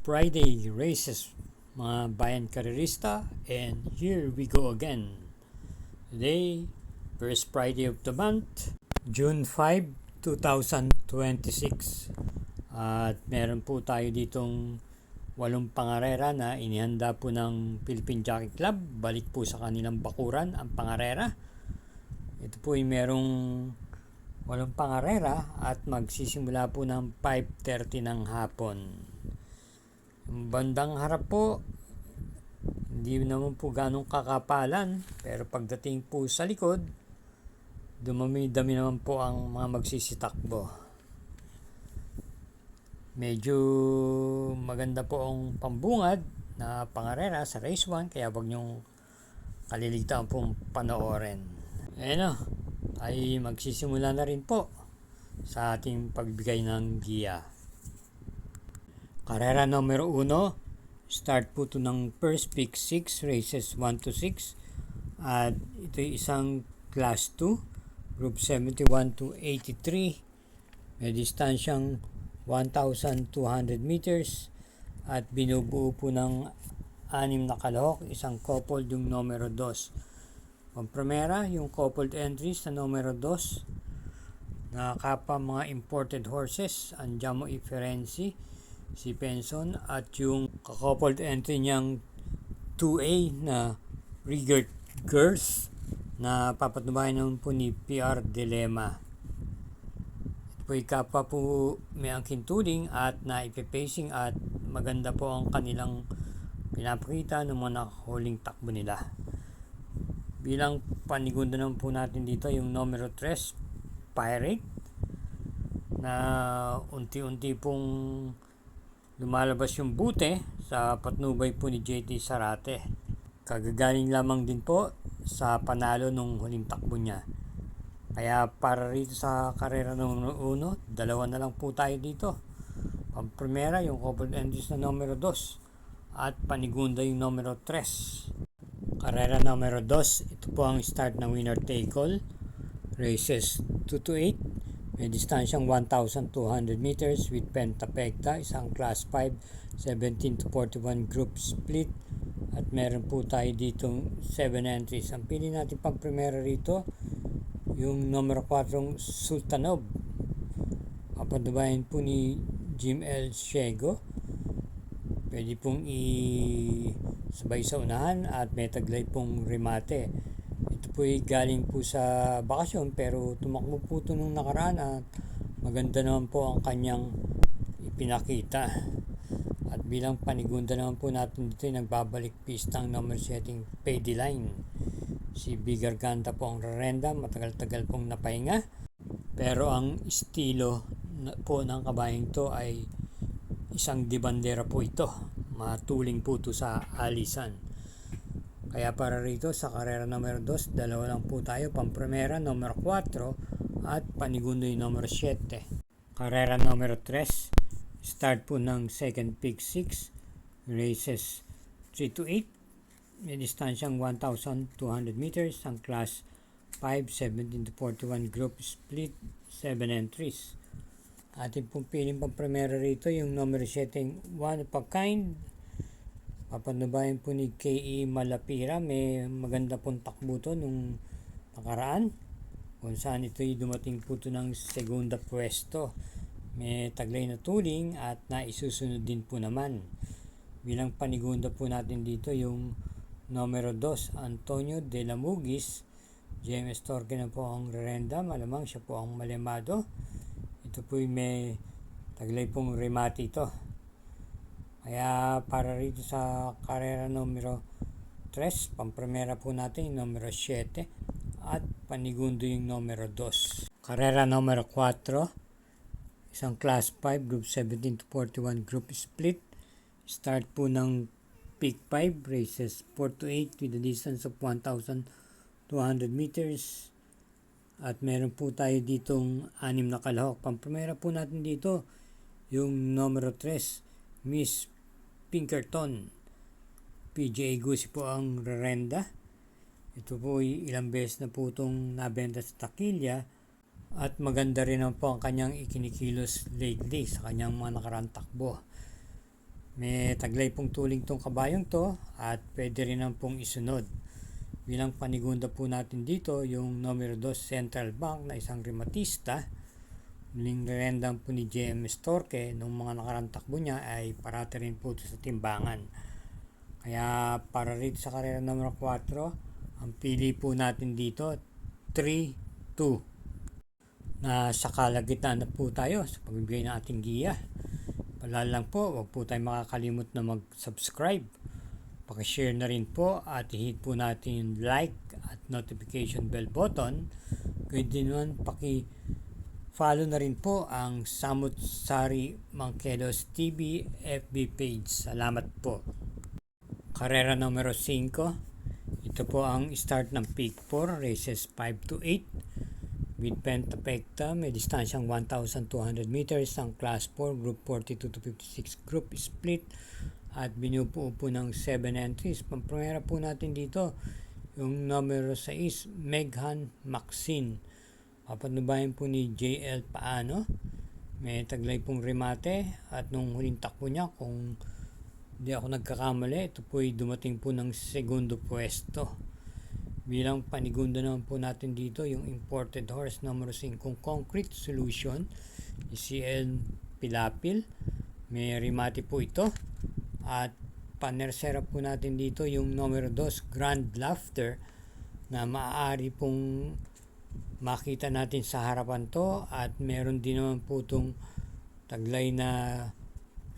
Friday races, mga bayan karerista, and here we go again. Today, first Friday of the month, June 5, 2026. At meron po tayo ditong 8 pangarera na inihanda po ng Philippine Jockey Club. Balik po sa kanilang bakuran ang pangarera. Ito po ay merong 8 pangarera at magsisimula po ng 5:30 ng hapon. Bandang harap po, hindi naman po ganong kakapalan, pero pagdating po sa likod, dumami-dami naman po ang mga magsisitakbo. Medyo maganda po ang pambungad na pangarera sa race 1, kaya wag nyong kalilitaan pong panoorin. Ayan o, ay magsisimula na rin po sa ating pagbigay ng giya. Karera numero 1, start po ito ng first pick 6, races 1 to 6. At ito ay isang class 2, group 71 to 83. May distansyang 1,200 meters at binubuo po ng 6 na kalahok, isang coupled yung numero 2. Pampremera, yung coupled entries na numero 2. Nakakapa mga imported horses, Andiamo y Ferenzi, si Penson, at yung coupled entry niyang 2A na Rigert Girls na papatubayan naman po ni PR Dilema. Ito po ikapa po may angkin tuling at naipipacing at maganda po ang kanilang pinapakita ng mga nakahuling takbo nila. Bilang panigunda naman po natin dito yung numero 3, Pirate, na unti-unti pong lumalabas yung bute sa patnubay po ni JT Sarate. Kagagaling lamang din po sa panalo nung huling takbo niya. Kaya para rito sa karera numero 1, dalawa na lang po tayo dito. Pampremera yung coupled entries na numero 2 at panigunda yung numero 3. Karera numero 2, ito po ang start ng winner take all. Races 2 to 8. May distansyang 1,200 meters with pentapekta, isang class 5, 17 to 41 group split. At meron po tayo ditong 7 entries. Ang pili natin pang primera rito, yung numero 4, Sultanov. Papadubayan po ni Jim L. Shego. Pwede pong sabay sa unahan at may taglay pong remate. Ito po ay galing po sa bakasyon pero tumakbo po ito nung nakaraan at maganda naman po ang kanyang ipinakita. At bilang panigunda naman po natin dito ay nagbabalik pistang number 7 Payday Line. Si Bigarganta po ang rerenda, matagal-tagal pong napahinga. Pero ang estilo po ng kabayang to ay isang dibandera po ito. Matuling po ito sa alisan. Kaya para rito sa karera numero 2, dalawa lang po tayo, pampremera numero 4 at panigundo yung numero 7. Karera numero 3, start po ng second pick 6, races 3 to 8. May distansyang 1,200 meters, ang class 5, 17 to 41 group split, 7 entries. Ating pong piling pampremera rito yung numero 7, One of a Kind. Papanubayan po ni K.E. Malapira. May maganda pong takbo to nung nakaraan, kung saan ito'y dumating po to ng segunda pwesto. May taglay na tuling at naisusunod din po naman. Bilang panigunda po natin dito yung numero 2, Antonio de la Mugis. JMS Torque na po ang rerenda, malamang siya po ang malemado. Ito po may taglay pong remate ito. Kaya para rito sa karera numero 3, pampremera po natin yung numero 7 at panigundo yung numero 2. Karera numero 4, isang class 5, group 17 to 41 group split. Start po ng pick 5, races 4 to 8 with a distance of 1,200 meters. At meron po tayo ditong 6 na kalahok. Pampremera po natin dito yung numero 3, Miss Pinkerton. PJ Gusi po ang rerenda. Ito po ay ilang beses na po itong nabenta sa takilya at maganda rin po ang kanyang ikinikilos lately sa kanyang mga nakarang takbo. May taglay pong tuling tong kabayong to at pwede rin naman pong isunod. Bilang panigunda po natin dito yung numero 2 Central Bank na isang rematista. Muling rendang po ni JM Storke nung mga nakarang takbo niya ay parati rin po sa timbangan. Kaya para rito sa karera numero 4, ang pili po natin dito 3-2. Nasa kalagitnaan na po tayo sa pagbibigay ng ating giya. Paalala lang po, huwag po tayo makakalimot na mag-subscribe. Pakishare na rin po at i-hit po natin yung like at notification bell button. Gayun din naman, follow na rin po ang Samut Sari Mangkelos TV FB page. Salamat po. Karera numero 5. Ito po ang start ng Peak 4, races 5 to 8. With Pentapecta, may distansyang 1,200 meters ang Class 4, Group 42 to 56 group split at binubuo po ng 7 entries. Pampremera po natin dito yung numero 6, Meghan Maxine. Papanubayan po ni JL Paano. May taglay pong remate at nung huling takbo niya, kung hindi ako nagkakamali, ito po ay dumating po ng segundo pwesto. Bilang panigunda naman po natin dito yung imported horse numero 5 Concrete Solution, CL Pilapil. May remate po ito. At panersera po natin dito yung numero 2 Grand Laughter na maaari pong makita natin sa harapan to at meron din naman po itong taglay na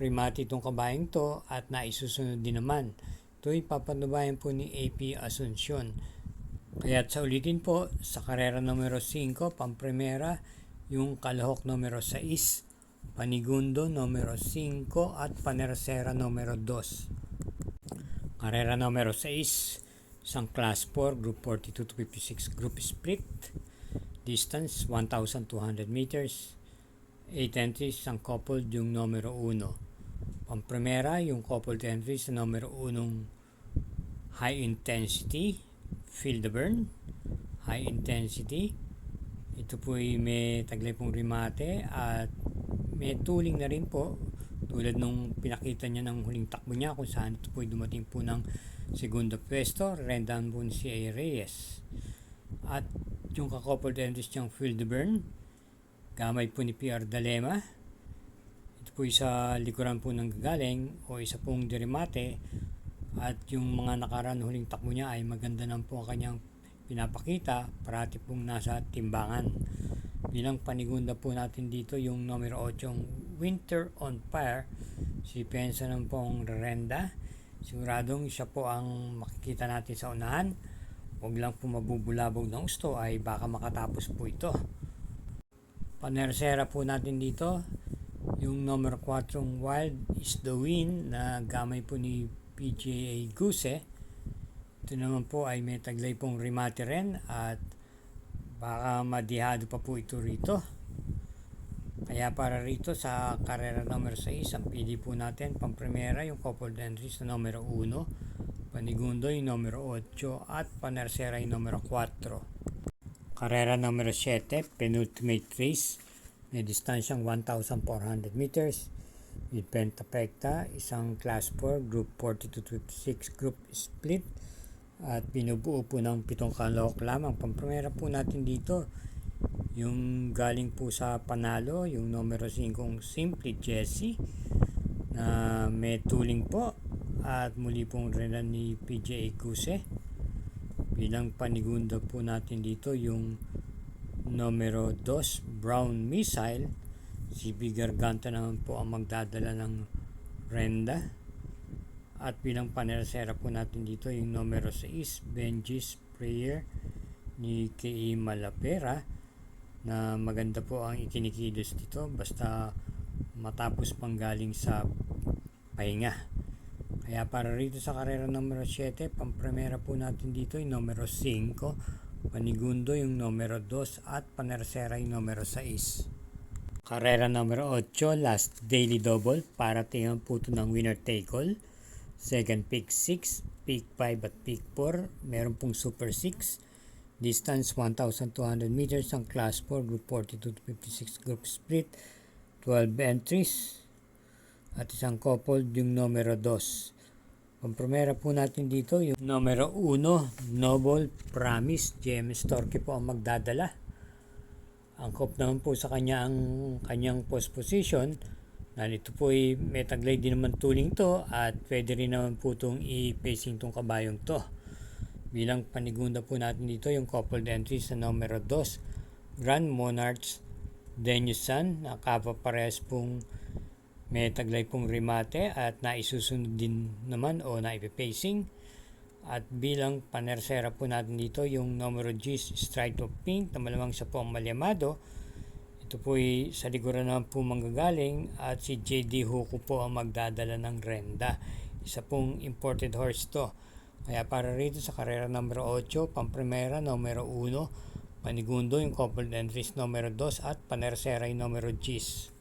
remate itong kabayang to at naisusunod din naman. Ito ay papanubayan po ni AP Asuncion. Kaya sa ulitin po, sa karera numero 5, pampremera, yung kalahok numero 6, panigundo numero 5 at panersera numero 2. Karera numero 6, isang class 4, group 42 to 56 group split, distance 1,200 meters, 8 entries, ang coupled yung numero 1. Pampremera, yung coupled entries sa numero 1 high intensity, Feel the Burn, high intensity. Ito po ay may taglay pong remate at may tuling na rin po tulad nung pinakita niya ng huling takbo niya kung saan ito po ay dumating po ng segundo pwesto, rendahan po si A. Reyes. At yung kakoupled entries niyang Feel the Burn, gamay po ni PR Dalema. Ito po ay sa likuran po ng gagaling o isa pong deremate. At yung mga nakaraan huling takbo niya ay maganda naman po ang kanyang pinapakita, parati pong nasa timbangan. Bilang panigunda po natin dito yung numero 8 Winter on Fire, si Pensa naman pong rerenda. Siguradong siya po ang makikita natin sa unahan. Huwag lang po mabubulabog ng gusto ay baka makatapos po ito. Panersera po natin dito yung numero 4 Wild is the Wind na gamay po ni PGA Guse. Ito naman po ay may taglay pong remate rin at baka madihado pa po ito rito. Kaya para rito sa karera numero 6, ang pili po natin pampremera yung coupled entries na numero 1, panigundo yung numero 8 at panersera yung numero 4. Karera numero 7, penultimate race, may distansyang 1,400 meters. With Pentapecta, isang class 4, group 42-56 group split at binubuo po ng 7 kalahok lamang. Pampremera po natin dito yung galing po sa panalo, yung numero 5 Simply Jessie na may tuling po at muli pong renan ni PGA Guse. Bilang panigunda po natin dito yung numero 2 Brown Missile, si Garganta naman po ang magdadala ng renda. At bilang panersera po natin dito yung numero 6 Benji's Prayer ni K.E. Malapera na maganda po ang ikinikilos dito basta matapos pang galing sa pahinga. Kaya para rito sa karera numero 7, pampremera po natin dito yung numero 5, panigundo yung numero 2 at panersera yung numero 6. Karera numero 8, last daily double, para tingnan po ito ng winner take all. Second pick 6, pick 5 at pick 4, meron pong super 6. Distance 1,200 meters ang class 4, group 42 to 56 group split, 12 entries. at isang coupled yung numero 2. Ang primera po natin dito yung numero 1, Noble Promise. JMS Torque po ang magdadala. Ang coupe naman po sa kanya ang kanyang post position. Ito po ay may taglay din naman tuling to at pwede rin naman po itong i-pacing tong kabayong to. Bilang panigunda po natin dito yung coupled entry sa numero 2, Grand Monarchs Denusan, nakapaparehas pong may taglay pong remate at naisusunod din naman o naipipacing. At bilang panersera po natin dito yung numero G, Stripe of Pink, na malamang siya po ang malyamado. Ito po ay sa likuran naman po manggagaling at si JD Huko po ang magdadala ng renda. Isa pong imported horse to. Kaya para rito sa karera numero 8, pamprimera numero 1, panigundo yung coupled entries numero 2 at panersera yung numero G's.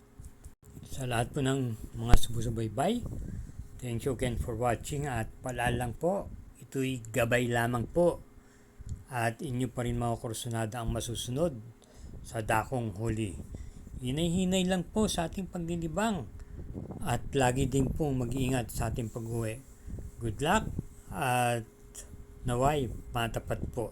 Sa lahat po ng mga sumusubaybay, thank you again for watching at palalang po, ito'y gabay lamang po at inyo pa rin mga kursunada ang masusunod sa dakong huli. Hinay-hinay lang po sa ating paglilibang at lagi din pong mag-iingat sa ating pag-uwi. Good luck at naway matapat po.